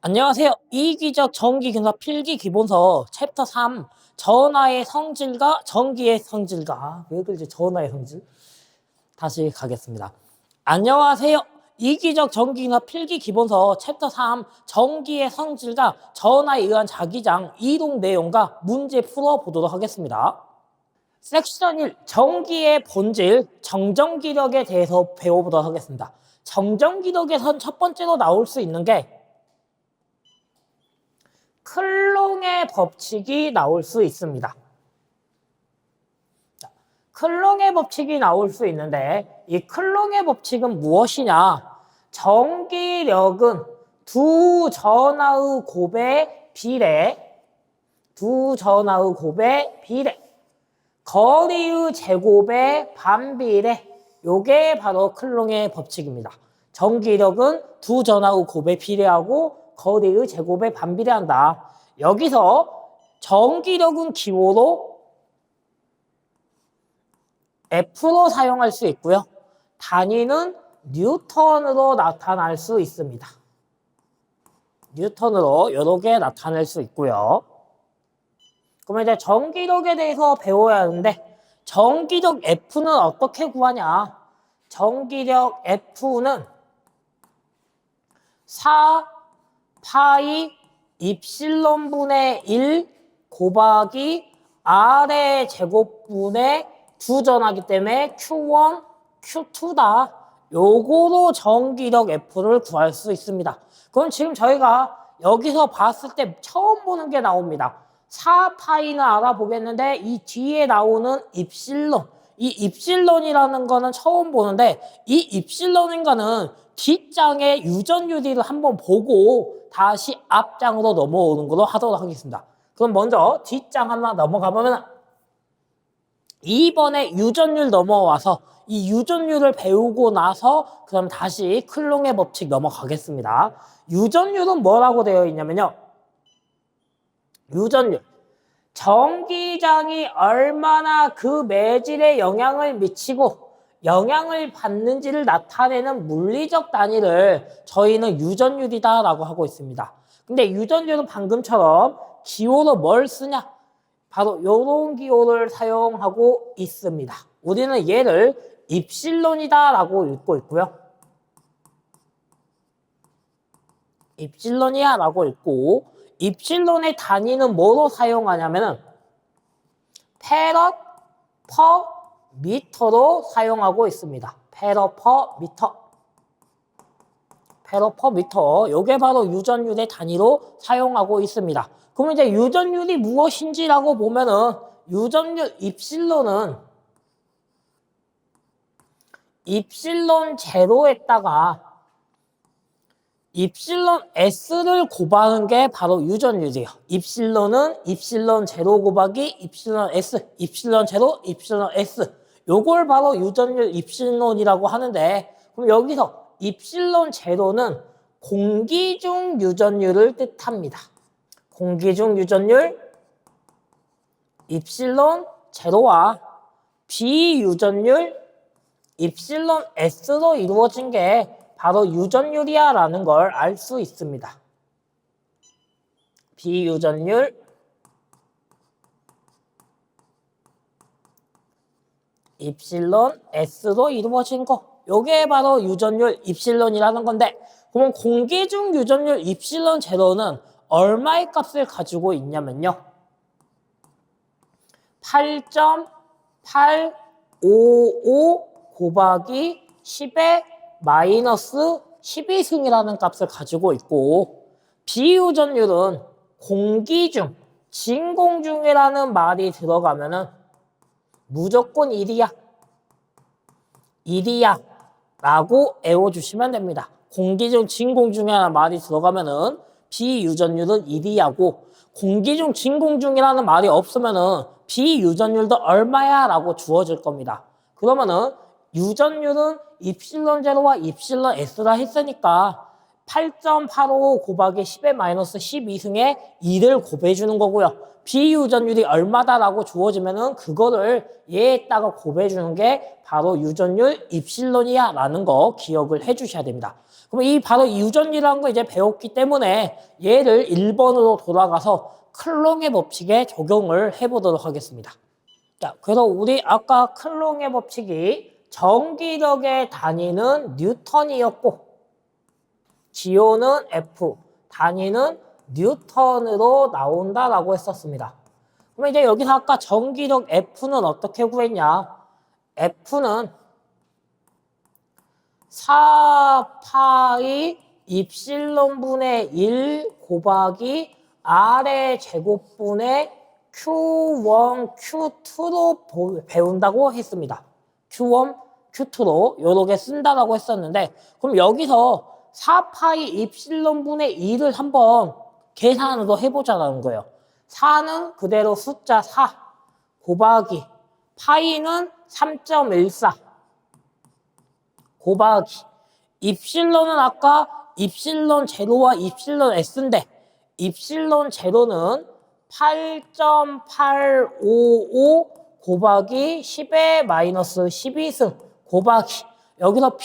안녕하세요. 이기적 전기균사 필기 기본서 챕터 3 전하의 성질과 전기의 성질과 왜 그러지? 전하의 성질 다시 가겠습니다. 안녕하세요. 이기적 전기균사 필기 기본서 챕터 3 전기의 성질과 전하에 의한 자기장 이동 내용과 문제 풀어보도록 하겠습니다. 섹션 1 전기의 본질 정전기력에 대해서 배워보도록 하겠습니다. 정전기력에선 첫 번째로 나올 수 있는 게 클롱의 법칙이 나올 수 있습니다. 클롱의 법칙이 나올 수 있는데 이 클롱의 법칙은 무엇이냐? 전기력은 두 전하의 곱의 비례, 거리의 제곱의 반비례, 요게 바로 클롱의 법칙입니다. 전기력은 두 전하의 곱에 비례하고 거리의 제곱에 반비례한다. 여기서 전기력은 기호로 F로 사용할 수 있고요. 단위는 뉴턴으로 나타날 수 있습니다. 뉴턴으로 여러 개 나타낼 수 있고요. 그러면 이제 전기력에 대해서 배워야 하는데 전기력 F는 어떻게 구하냐? 전기력 F는 4 파이 입실론분의 1 곱하기 R의 제곱분의 두 전하기 때문에 Q1, Q2다. 요거로 전기력 F를 구할 수 있습니다. 그럼 지금 저희가 여기서 봤을 때 처음 보는 게 나옵니다. 4파이는 알아보겠는데 이 뒤에 나오는 입실론, 이 입실론이라는 거는 처음 보는데 이 입실론인가는 뒷장의 유전유리를 한번 보고 다시 앞장으로 넘어오는 걸로 하도록 하겠습니다. 그럼 먼저 뒷장 하나 넘어가 보면 2번에 유전율 넘어와서 이 유전율을 배우고 나서 그럼 다시 클롱의 법칙 넘어가겠습니다. 유전율은 뭐라고 되어 있냐면요. 유전율. 전기장이 얼마나 그 매질에 영향을 미치고 영향을 받는지를 나타내는 물리적 단위를 저희는 유전율이다라고 하고 있습니다. 근데 유전율은 방금처럼 기호로 뭘 쓰냐? 바로 이런 기호를 사용하고 있습니다. 우리는 얘를 입실론이다라고 읽고 있고요. 입실론이야라고 읽고 입실론의 단위는 뭐로 사용하냐면은 페럿 퍼 미터로 사용하고 있습니다. 페럿 퍼 미터. 요게 바로 유전율의 단위로 사용하고 있습니다. 그럼 이제 유전율이 무엇인지라고 보면은 유전율 입실론은 입실론 제로에다가 입실론 S를 곱하는 게 바로 유전율이에요. 입실론은 입실론 제로 곱하기 입실론 S, 입실론 제로, 입실론 S. 요걸 바로 유전율 입실론이라고 하는데 그럼 여기서 입실론 제로는 공기 중 유전율을 뜻합니다. 공기 중 유전율 입실론 제로와 비유전율 입실론 S로 이루어진 게 바로 유전율이야 라는 걸 알 수 있습니다. 비유전율 입실론 S로 이루어진 거. 요게 바로 유전율 입실론이라는 건데 그러면 공기 중 유전율 입실론 제로는 얼마의 값을 가지고 있냐면요. 8.855 곱하기 10의 마이너스 12승이라는 값을 가지고 있고 비유전율은 공기 중, 진공 중이라는 말이 들어가면은 무조건 1이야. 1이야 라고 외워주시면 됩니다. 공기 중, 진공 중이라는 말이 들어가면은 비유전율은 1이야고 공기 중, 진공 중이라는 말이 없으면은 비유전율도 얼마야 라고 주어질 겁니다. 그러면은 유전율은 입실론 제로와 입실론 S라 했으니까 8.855 곱하기 10의 마이너스 12승에 2를 곱해주는 거고요. 비유전율이 얼마다라고 주어지면은 그거를 얘에다가 곱해주는 게 바로 유전율 입실론이야 라는 거 기억을 해주셔야 됩니다. 그럼 이 바로 유전이라는 거 이제 배웠기 때문에 얘를 1번으로 돌아가서 클롱의 법칙에 적용을 해보도록 하겠습니다. 자, 그래서 우리 아까 클롱의 법칙이 전기력의 단위는 뉴턴이었고 기호는 F, 단위는 뉴턴으로 나온다라고 했었습니다. 그럼 이제 여기서 아까 전기력 F는 어떻게 구했냐? F는 4파이 입실론분의 1 곱하기 R의 제곱분의 Q1, Q2로 배운다고 했습니다. Q1, Q2로 요렇게 쓴다라고 했었는데 그럼 여기서 4파이 입실론분의 2를 한번 계산으로 해보자라는 거예요. 4는 그대로 숫자 4 곱하기 파이는 3.14 곱하기 입실론은 아까 입실론 제로와 입실론 S인데 입실론 제로는 8.855 곱하기 10의 마이너스 12승 곱하기 여기서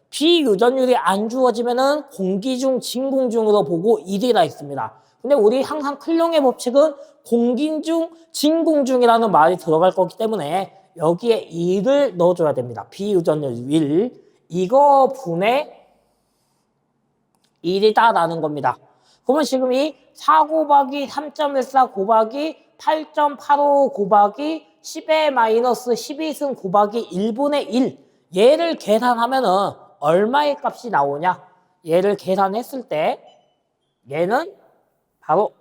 비유전율이 안 주어지면은 공기 중 진공 중으로 보고 1이라 있습니다. 근데 우리 항상 클롱의 법칙은 공기 중 진공 중이라는 말이 들어갈 거기 때문에 여기에 1을 넣어줘야 됩니다. 비유전율 1 이거 분의 1이다라는 겁니다. 그러면 지금 이 4 곱하기 3.14 곱하기 8.85 곱하기 10의 마이너스 12승 곱하기 1분의 1 얘를 계산하면은 얼마의 값이 나오냐? 얘를 계산했을 때 얘는 바로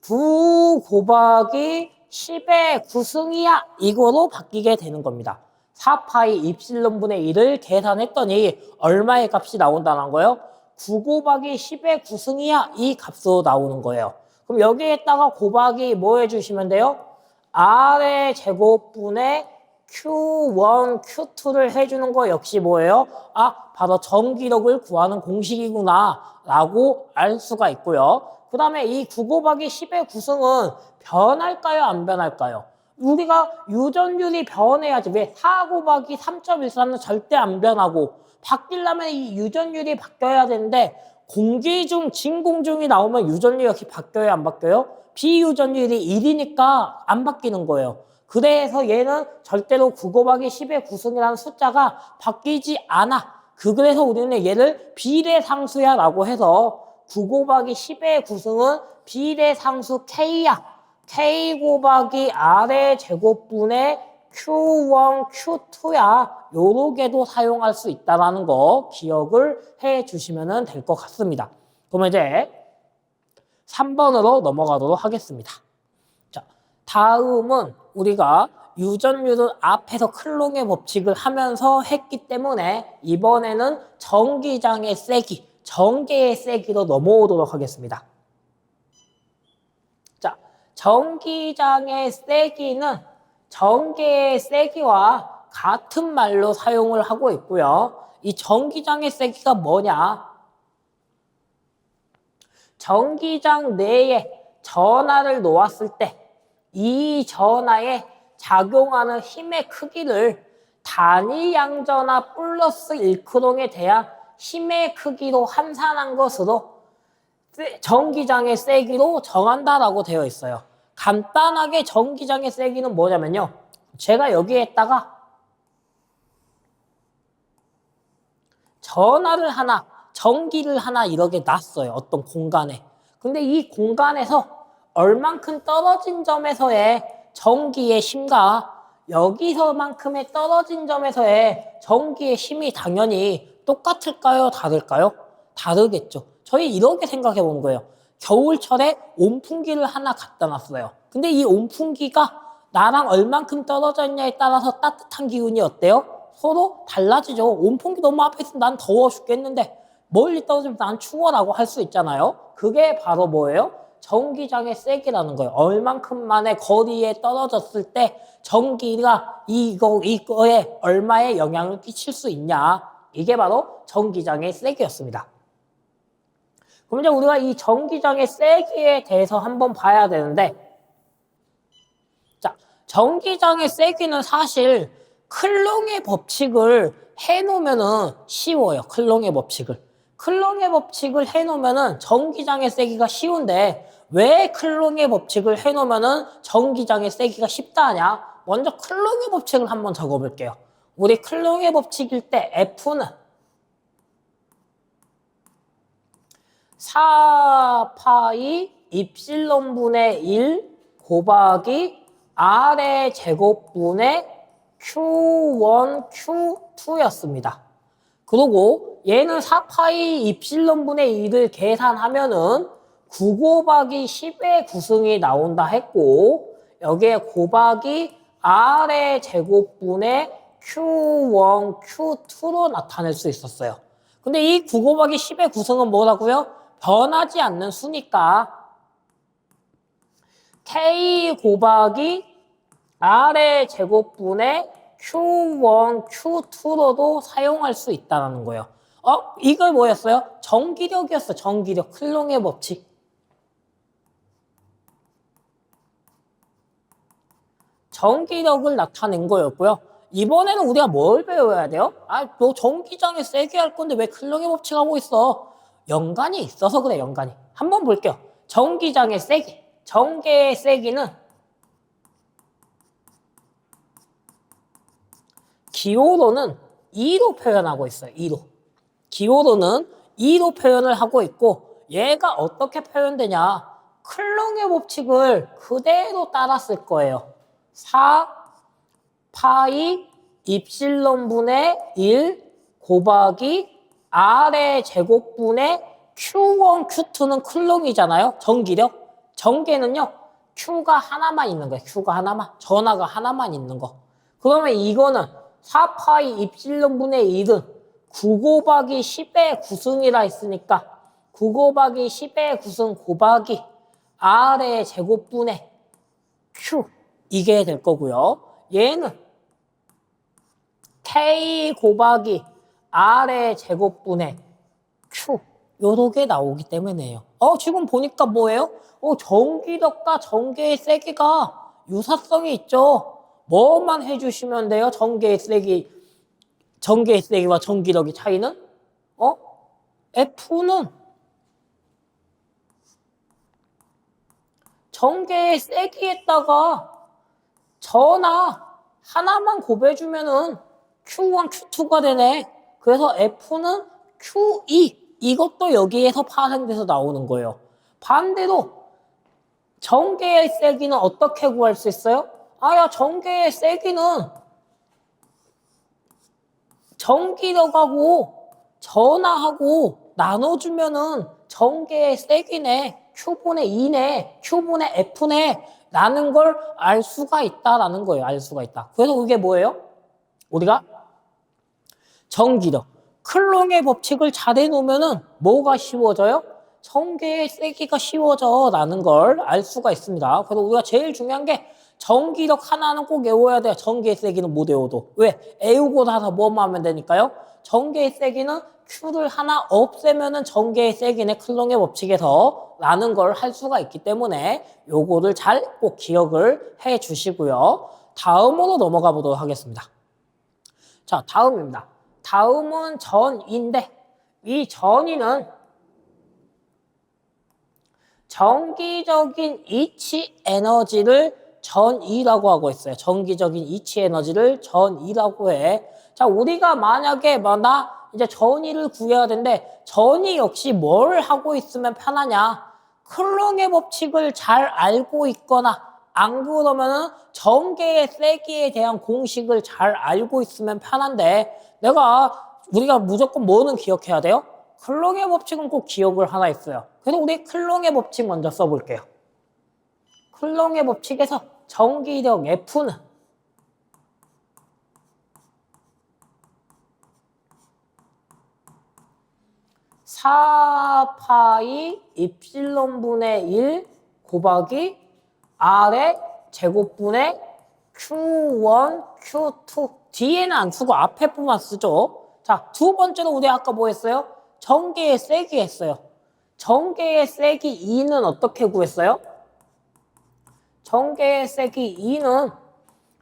9 곱하기 10의 9승이야 이거로 바뀌게 되는 겁니다. 4파이 입실론분의 1을 계산했더니 얼마의 값이 나온다는 거예요? 9 곱하기 10의 9승이야 이 값으로 나오는 거예요. 그럼 여기에다가 곱하기 뭐 해주시면 돼요? R의 제곱분의 Q1, Q2를 해주는 거 역시 뭐예요? 아, 바로 전기력을 구하는 공식이구나 라고 알 수가 있고요. 그 다음에 이 9 곱하기 10의 9승은 변할까요? 안 변할까요? 우리가 유전율이 변해야지. 왜 4 곱하기 3.14는 절대 안 변하고 바뀌려면 이 유전율이 바뀌어야 되는데 공기 중, 진공 중이 나오면 유전율이 역시 바뀌어요? 안 바뀌어요? 비유전율이 1이니까 안 바뀌는 거예요. 그래서 얘는 절대로 9 곱하기 10의 9승이라는 숫자가 바뀌지 않아. 그래서 우리는 얘를 비례상수야 라고 해서 9 곱하기 10의 9승은 비례상수 K야. K 곱하기 R의 제곱분의 Q1, Q2야. 요렇게도 사용할 수 있다는 거 기억을 해 주시면 될 것 같습니다. 그러면 이제 3번으로 넘어가도록 하겠습니다. 자, 다음은 우리가 유전율은 앞에서 클롱의 법칙을 하면서 했기 때문에 이번에는 전기장의 세기, 전개의 세기로 넘어오도록 하겠습니다. 자, 전기장의 세기는 전개의 세기와 같은 말로 사용을 하고 있고요. 이 전기장의 세기가 뭐냐? 전기장 내에 전하를 놓았을 때 이 전하에 작용하는 힘의 크기를 단위 양전하 플러스 1쿠롱에 대한 힘의 크기로 환산한 것으로 전기장의 세기로 정한다라고 되어 있어요. 간단하게 전기장의 세기는 뭐냐면요. 제가 여기에다가 전하를 하나, 전기를 하나 이렇게 놨어요. 어떤 공간에. 근데 이 공간에서 얼만큼 떨어진 점에서의 전기의 힘과 여기서만큼의 떨어진 점에서의 전기의 힘이 당연히 똑같을까요? 다를까요? 다르겠죠. 저희 이렇게 생각해 본 거예요. 겨울철에 온풍기를 하나 갖다 놨어요. 근데 이 온풍기가 나랑 얼만큼 떨어져 있냐에 따라서 따뜻한 기운이 어때요? 서로 달라지죠. 온풍기 너무 앞에 있으면 난 더워 죽겠는데 멀리 떨어지면 난 추워라고 할 수 있잖아요. 그게 바로 뭐예요? 전기장의 세기라는 거예요. 얼만큼만의 거리에 떨어졌을 때 전기가 이거에 얼마의 영향을 끼칠 수 있냐. 이게 바로 전기장의 세기였습니다. 그럼 이제 우리가 이 전기장의 세기에 대해서 한번 봐야 되는데, 자, 전기장의 세기는 사실 클롱의 법칙을 해놓으면은 쉬워요. 클롱의 법칙을. 클롱의 법칙을 해놓으면은 전기장의 세기가 쉬운데 왜 클롱의 법칙을 해놓으면은 전기장의 세기가 쉽다 하냐? 먼저 클롱의 법칙을 한번 적어볼게요. 우리 클롱의 법칙일 때 F는 4파이 입실론분의 1 곱하기 R의 제곱분의 Q1, Q2였습니다. 그리고 얘는 4파이 입실론분의 1을 계산하면은 9 곱하기 10의 구승이 나온다 했고 여기에 곱하기 R의 제곱분의 Q1, Q2로 나타낼 수 있었어요. 근데 이 9 곱하기 10의 구승은 뭐라고요? 변하지 않는 수니까 K 곱하기 R의 제곱분의 Q1, Q2로도 사용할 수 있다는 거예요. 이걸 뭐였어요? 전기력이었어. 전기력. 클롱의 법칙. 전기력을 나타낸 거였고요. 이번에는 우리가 뭘 배워야 돼요? 너 전기장에 세게 할 건데 왜 클롱의 법칙 하고 있어? 연관이 있어서 그래, 연관이. 한번 볼게요. 전기장의 세기. 전개의 세기는 기호로는 2로 표현하고 있어요. 2로. 기호로는 2로 표현을 하고 있고 얘가 어떻게 표현되냐? 클롱의 법칙을 그대로 따랐을 거예요. 4 파이 입실론분의 1 곱하기 R의 제곱분의 Q1, Q2는 클롱이잖아요. 전기력. 전개는요. Q가 하나만 있는 거예요. Q가 하나만. 전하가 하나만 있는 거. 그러면 이거는 4파이 입실론분의 1은 9 곱하기 10의 구승이라 했으니까 9 곱하기 10의 구승 곱하기 R의 제곱분의 Q 이게 될 거고요. 얘는 K 곱하기 R의 제곱분의 Q 요렇게 나오기 때문에요. 지금 보니까 뭐예요? 전기력과 전개의 세기가 유사성이 있죠. 뭐만 해주시면 돼요? 전개의 세기와 전기력의 차이는? F는 전개의 세기에다가 전하 하나만 곱해주면은 Q1, Q2가 되네. 그래서 F는 Q2 이것도 여기에서 파생돼서 나오는 거예요. 반대로 전개의 세기는 어떻게 구할 수 있어요? 전개의 세기는 전기력하고 전하하고 나눠주면은 전개의 세기네, Q분의 2네, Q분의 F네 라는 걸 알 수가 있다라는 거예요. 알 수가 있다. 그래서 이게 뭐예요? 우리가 전기력, 클롱의 법칙을 잘 해놓으면은 뭐가 쉬워져요? 전개의 세기가 쉬워져라는 걸 알 수가 있습니다. 그래서 우리가 제일 중요한 게 전기력 하나는 꼭 외워야 돼요. 전개의 세기는 못 외워도. 왜? 외우고 나서 뭐만 하면 되니까요. 전개의 세기는 Q를 하나 없애면은 전개의 세기는 클롱의 법칙에서 라는 걸 할 수가 있기 때문에 요거를 잘 꼭 기억을 해 주시고요. 다음으로 넘어가 보도록 하겠습니다. 자, 다음입니다. 다음은 전인데 이 전이는 전기적인 이치 에너지를 전이라고 하고 있어요. 전기적인 이치 에너지를 전이라고 해. 자, 우리가 만약에 나 이제 전이를 구해야 되는데 전이 역시 뭘 하고 있으면 편하냐? 클롱의 법칙을 잘 알고 있거나 안 그러면은 전개의 세기에 대한 공식을 잘 알고 있으면 편한데 우리가 무조건 뭐는 기억해야 돼요? 클롱의 법칙은 꼭 기억을 하나 있어요. 그래서 우리 클롱의 법칙 먼저 써볼게요. 클롱의 법칙에서 전기력 F는 4파이 입실론분의 1 곱하기 R의 제곱분의 Q1, Q2 뒤에는 안 쓰고 앞에만 쓰죠. 자, 두 번째로 우리 아까 뭐 했어요? 전개의 세기 했어요. 전개의 세기 2는 어떻게 구했어요? 전개의 세기 2는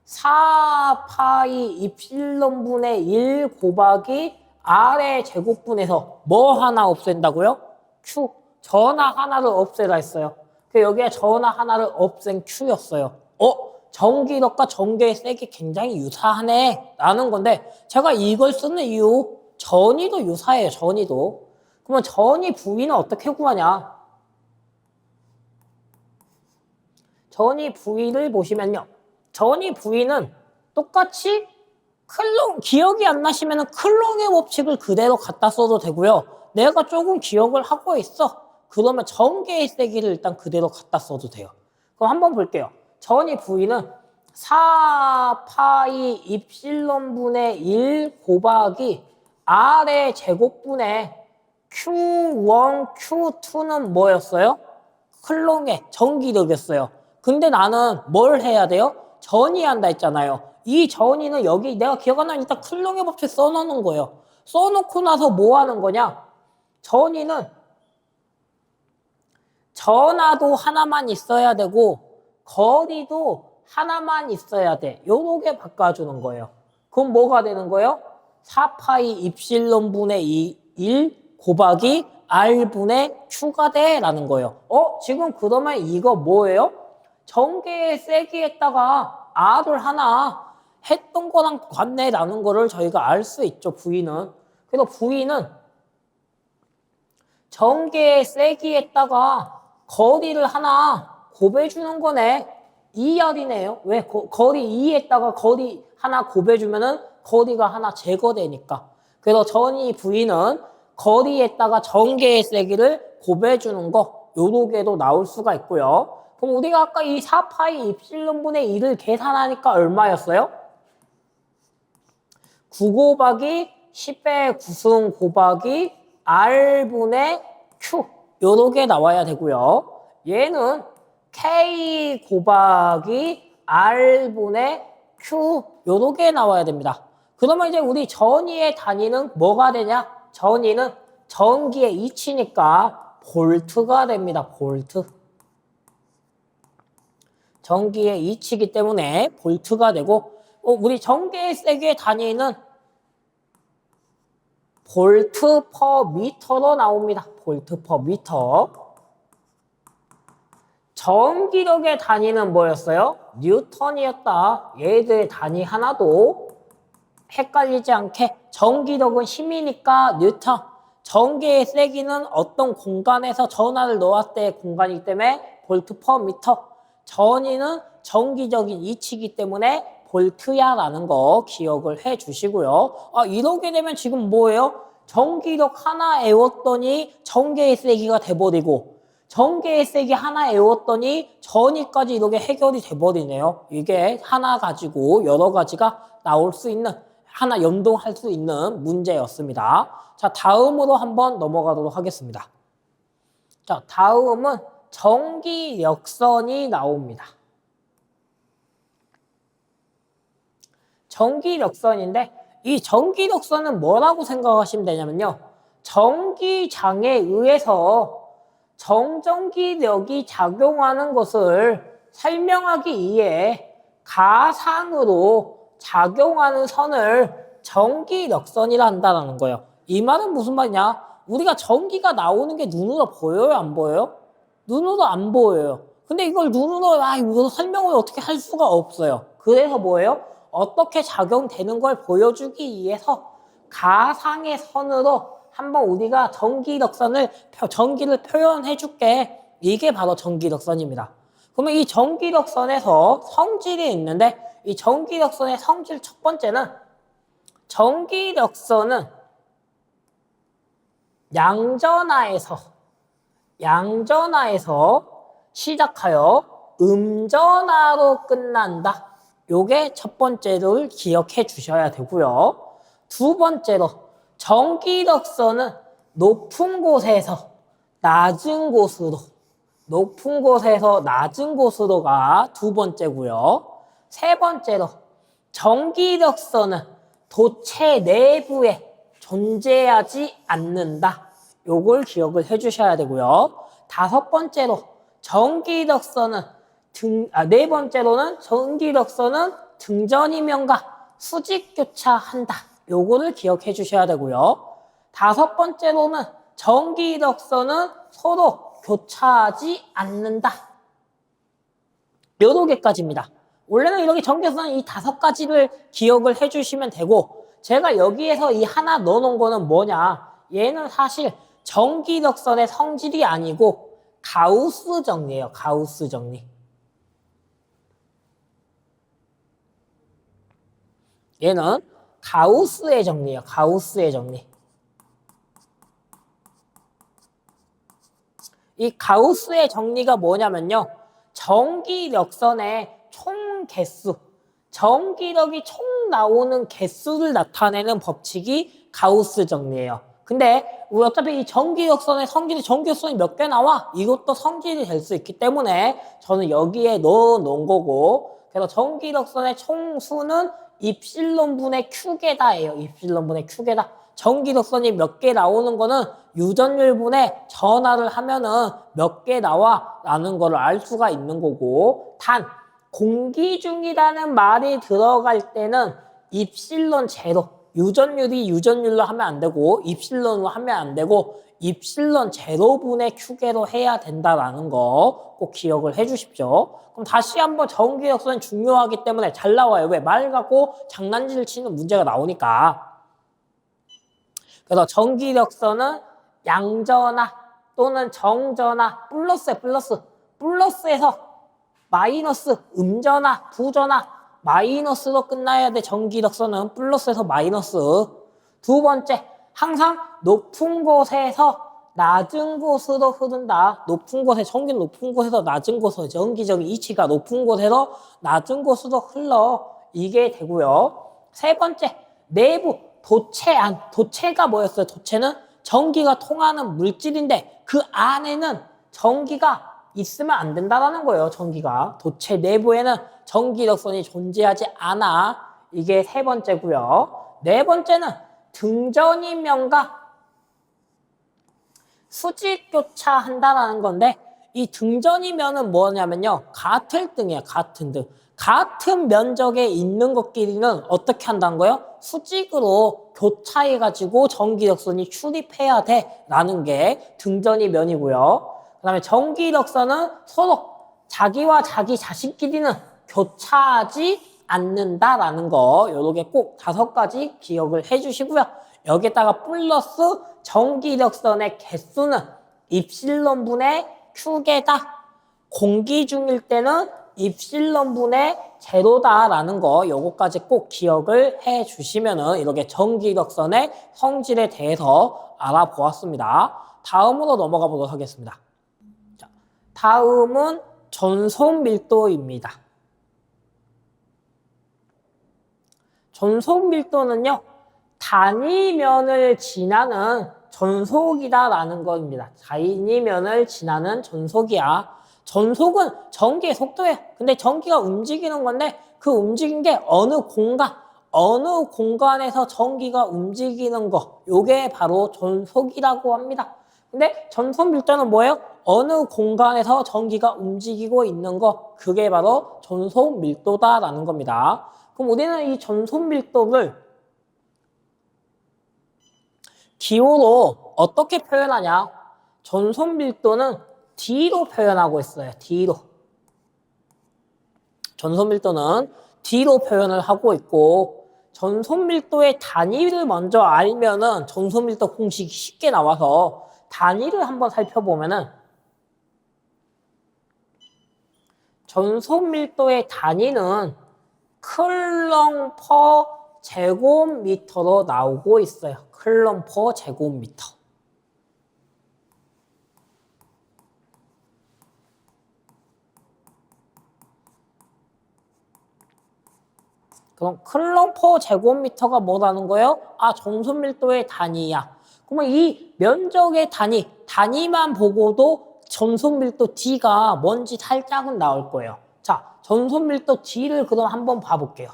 4파이 입실론분의 1 곱하기 R의 제곱분에서 뭐 하나 없앤다고요? Q. 전하 하나를 없애라 했어요. 여기에 전하 하나를 없앤 Q였어요. 전기력과 전개의 세기 굉장히 유사하네 라는 건데 제가 이걸 쓰는 이유 전위도 유사해요. 전위도. 그러면 전위 부위는 어떻게 구하냐? 전위 부위를 보시면요. 전위 부위는 똑같이 기억이 안 나시면 클롱의 법칙을 그대로 갖다 써도 되고요. 내가 조금 기억을 하고 있어. 그러면 전개의 세기를 일단 그대로 갖다 써도 돼요. 그럼 한번 볼게요. 전위 부위는 4파이 입실론분의 1 곱하기 R의 제곱분의 Q1, Q2는 뭐였어요? 클롱의 전기력이었어요. 근데 나는 뭘 해야 돼요? 전위한다 했잖아요. 이 전위는 여기 내가 기억 안 나면 일단 클롱의 법칙 써놓는 거예요. 써놓고 나서 뭐 하는 거냐? 전위는 전하도 하나만 있어야 되고 거리도 하나만 있어야 돼. 요렇게 바꿔주는 거예요. 그럼 뭐가 되는 거예요? 4파이 입실론분의 1 곱하기 R분의 Q가 돼 라는 거예요. 지금 그러면 이거 뭐예요? 전개의 세기에다가 R을 하나 했던 거랑 관계라는 거를 저희가 알 수 있죠. V는. 그래서 V는 전개의 세기에다가 거리를 하나 곱해주는 거네. 2R이네요. 왜? 거리 2에다가 거리 하나 곱해주면은 거리가 하나 제거되니까. 그래서 전위 V는 거리에다가 전개의 세기를 곱해주는 거 요렇게도 나올 수가 있고요. 그럼 우리가 아까 이 4파이 입실론분의 1을 계산하니까 얼마였어요? 9 곱하기 10의 9승 곱하기 R분의 Q 요렇게 나와야 되고요. 얘는 K 곱하기 R분의 Q 요렇게 나와야 됩니다. 그러면 이제 우리 전위의 단위는 뭐가 되냐? 전위는 전기의 이치니까 볼트가 됩니다. 볼트. 전기의 이치이기 때문에 볼트가 되고 우리 전기의 세기의 단위는 볼트 퍼 미터로 나옵니다. 볼트 퍼 미터. 전기력의 단위는 뭐였어요? 뉴턴이었다. 얘들의 단위 하나도 헷갈리지 않게 전기력은 힘이니까 뉴턴. 전기의 세기는 어떤 공간에서 전하를 놓았을 때의 공간이기 때문에 볼트 퍼 미터. 전위는 전기적인 이치이기 때문에 볼트야라는 거 기억을 해 주시고요. 이러게 되면 지금 뭐예요? 전기력 하나 애웠더니 전개의 세기가 돼버리고 전개의 세기 하나 애웠더니 전위까지 이렇게 해결이 돼버리네요. 이게 하나 가지고 여러 가지가 나올 수 있는 하나 연동할 수 있는 문제였습니다. 자, 다음으로 한번 넘어가도록 하겠습니다. 자, 다음은 전기력선이 나옵니다. 전기력선인데 이 전기력선은 뭐라고 생각하시면 되냐면요. 전기장에 의해서 정전기력이 작용하는 것을 설명하기 위해 가상으로 작용하는 선을 전기력선이라 한다는 거예요. 이 말은 무슨 말이냐? 우리가 전기가 나오는 게 눈으로 보여요? 안 보여요? 눈으로 안 보여요. 근데 이걸 눈으로 이거 설명을 어떻게 할 수가 없어요. 그래서 뭐예요? 어떻게 작용되는 걸 보여주기 위해서 가상의 선으로 한번 우리가 전기를 표현해 줄게. 이게 바로 전기력선입니다. 그러면 이 전기력선에서 성질이 있는데 이 전기력선의 성질 첫 번째는 전기력선은 양전하에서 시작하여 음전하로 끝난다. 요게 첫 번째를 기억해 주셔야 되고요. 두 번째로 전기력선은 높은 곳에서 낮은 곳으로가 두 번째고요. 세 번째로 전기력선은 도체 내부에 존재하지 않는다. 요걸 기억을 해 주셔야 되고요. 다섯 번째로 네 번째로는 전기력선은 등전이면과 수직교차한다. 요거를 기억해 주셔야 되고요. 다섯 번째로는 전기 이력서는 서로 교차하지 않는다. 여러 개까지입니다. 원래는 이렇게 전기이력서는 이 다섯 가지를 기억을 해 주시면 되고, 제가 여기에서 이 하나 넣어놓은 거는 뭐냐, 얘는 사실 전기 이력선의 성질이 아니고 가우스 정리예요. 가우스 정리. 얘는 가우스의 정리예요. 가우스의 정리. 이 가우스의 정리가 뭐냐면요, 전기력선의 총 개수, 전기력이 총 나오는 개수를 나타내는 법칙이 가우스 정리예요. 근데 우리 어차피 이 전기력선의 성질이, 전기력선이 몇 개 나와? 이것도 성질이 될 수 있기 때문에 저는 여기에 넣어 놓은 거고, 그래서 전기력선의 총수는 입실론분의 Q개다예요. 입실론분의 Q개다. 전기력선이 몇 개 나오는 거는 유전율분에 전화를 하면은 몇 개 나와 라는 거를 알 수가 있는 거고, 단 공기 중이라는 말이 들어갈 때는 입실론 제로, 유전율이 유전율로 하면 안 되고 입실론으로 하면 안 되고 입실론 제로분의 Q개로 해야 된다라는 거 꼭 기억을 해 주십시오. 그럼 다시 한번 전기력선이 중요하기 때문에 잘 나와요. 왜? 말 갖고 장난질 치는 문제가 나오니까. 그래서 전기력선은 양전화 또는 정전화, 플러스에서 마이너스, 음전화, 부전화, 마이너스로 끝나야 돼. 전기력선은 플러스에서 마이너스. 두 번째, 항상 높은 곳에서 낮은 곳으로 흐른다. 높은 곳에, 전기는 높은 곳에서 낮은 곳으로, 전기적인 이치가 높은 곳에서 낮은 곳으로 흘러. 이게 되고요. 세 번째, 내부 도체 안. 도체가 뭐였어요? 도체는 전기가 통하는 물질인데 그 안에는 전기가 있으면 안 된다는 거예요. 전기가. 도체 내부에는 전기력선이 존재하지 않아. 이게 세 번째고요. 네 번째는 등전이면과 수직교차한다라는 건데, 이 등전이면은 뭐냐면요, 같을 등이에요. 같은 등. 같은 면적에 있는 것끼리는 어떻게 한다는 거예요? 수직으로 교차해가지고 전기력선이 출입해야 돼 라는 게 등전이면이고요. 그 다음에 전기력선은 서로 자기와 자기 자신끼리는 교차하지 않는다라는 거, 요렇게 꼭 다섯 가지 기억을 해주시고요. 여기에다가 플러스 전기력선의 개수는 입실론분의 Q개다. 공기 중일 때는 입실론분의 제로다라는 거, 요거까지 꼭 기억을 해 주시면은 이렇게 전기력선의 성질에 대해서 알아보았습니다. 다음으로 넘어가 보도록 하겠습니다. 자, 다음은 전속 밀도입니다. 전속 밀도는요, 단위면을 지나는 전속이다라는 겁니다. 단위면을 지나는 전속이야. 전속은 전기의 속도예요. 근데 전기가 움직이는 건데 그 움직인 게 어느 공간에서 전기가 움직이는 거, 요게 바로 전속이라고 합니다. 근데 전속 밀도는 뭐예요? 어느 공간에서 전기가 움직이고 있는 거, 그게 바로 전속 밀도다라는 겁니다. 그럼 우리는 이 전속 밀도를 기호로 어떻게 표현하냐? 전속 밀도는 D로 표현하고 있어요. D로. 전속 밀도는 D로 표현을 하고 있고, 전속 밀도의 단위를 먼저 알면은 전속 밀도 공식이 쉽게 나와서 단위를 한번 살펴보면은, 전속 밀도의 단위는 클럼 퍼 제곱미터로 나오고 있어요. 클럼 퍼 제곱미터. 그럼 클럼 퍼 제곱미터가 뭐라는 거예요? 아, 전속 밀도의 단위야. 그러면 이 면적의 단위만 보고도 전속 밀도 D가 뭔지 살짝은 나올 거예요. 자, 전속 밀도 D를 그럼 한번 봐볼게요.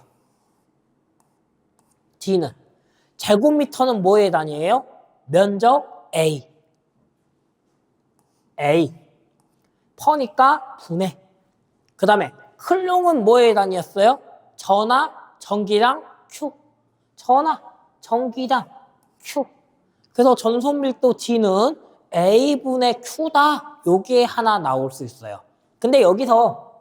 D는 제곱미터는 뭐의 단위예요? 면적 A. 퍼니까 분해. 그 다음에 클롱은 뭐의 단위였어요? 전하, 전기량, Q. 전하, 전기량, Q. 그래서 전선 밀도 D는 A분의 Q다. 요게 하나 나올 수 있어요. 근데 여기서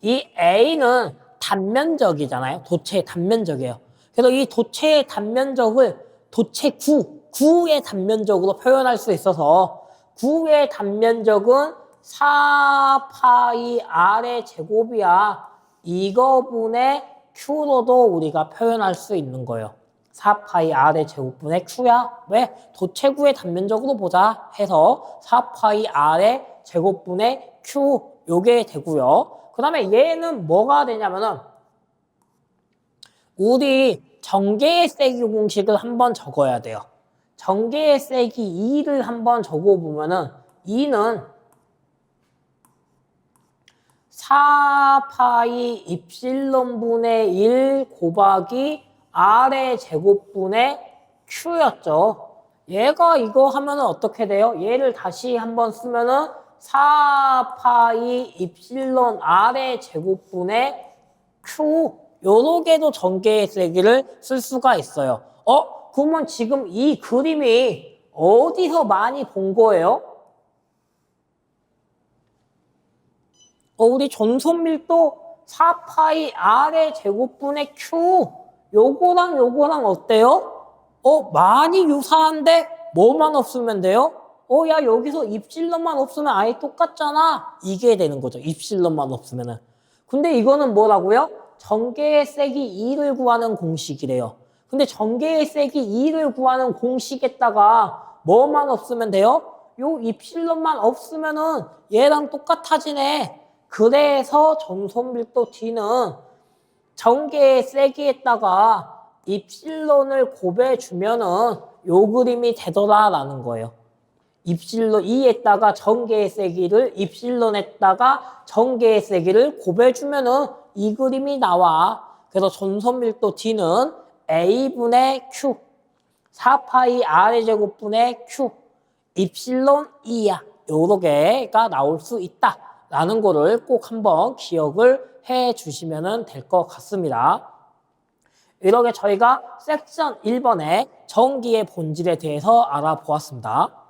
이 A는 단면적이잖아요. 도체의 단면적이에요. 그래서 이 도체의 단면적을 도체 9의 단면적으로 표현할 수 있어서 9의 단면적은 4파이 R의 제곱이야. 이거분의 Q로도 우리가 표현할 수 있는 거예요. 4파이 R의 제곱분의 Q야. 왜? 도체 9의 단면적으로 보자 해서 4파이 R의 제곱분의 Q 요게 되고요. 그 다음에 얘는 뭐가 되냐면은 우리 전개의 세기 공식을 한번 적어야 돼요. 전개의 세기 2를 한번 적어보면은 2는 4파이 입실론분의 1 곱하기 R의 제곱분의 Q였죠. 얘가 이거 하면은 어떻게 돼요? 얘를 다시 한번 쓰면은 4파이 입실론 R의 제곱분의 Q 요렇게도 전개의 세기를 쓸 수가 있어요. 그러면 지금 이 그림이 어디서 많이 본 거예요? 우리 전선 밀도 4파이 R의 제곱분의 Q 요거랑 요거랑 어때요? 많이 유사한데 뭐만 없으면 돼요? 야 여기서 입실론만 없으면 아예 똑같잖아. 이게 되는 거죠. 입실론만 없으면은. 근데 이거는 뭐라고요? 전개의 세기 2를 구하는 공식이래요. 근데 전개의 세기 2를 구하는 공식에다가 뭐만 없으면 돼요? 요 입실론만 없으면은 얘랑 똑같아지네. 그래서 전선 밀도 D는 전개의 세기에다가 입실론을 곱해주면은 요 그림이 되더라라는 거예요. 입실론 2에다가 전개의 세기를 입실론에다가 전개의 세기를 곱해주면은 이 그림이 나와. 그래서 전선 밀도 D는 A분의 Q 4파이 R의 제곱분의 Q 입실론 2야. 요렇게가 나올 수 있다라는 거를 꼭 한번 기억을 해 주시면 될 것 같습니다. 이렇게 저희가 섹션 1번의 전기의 본질에 대해서 알아보았습니다.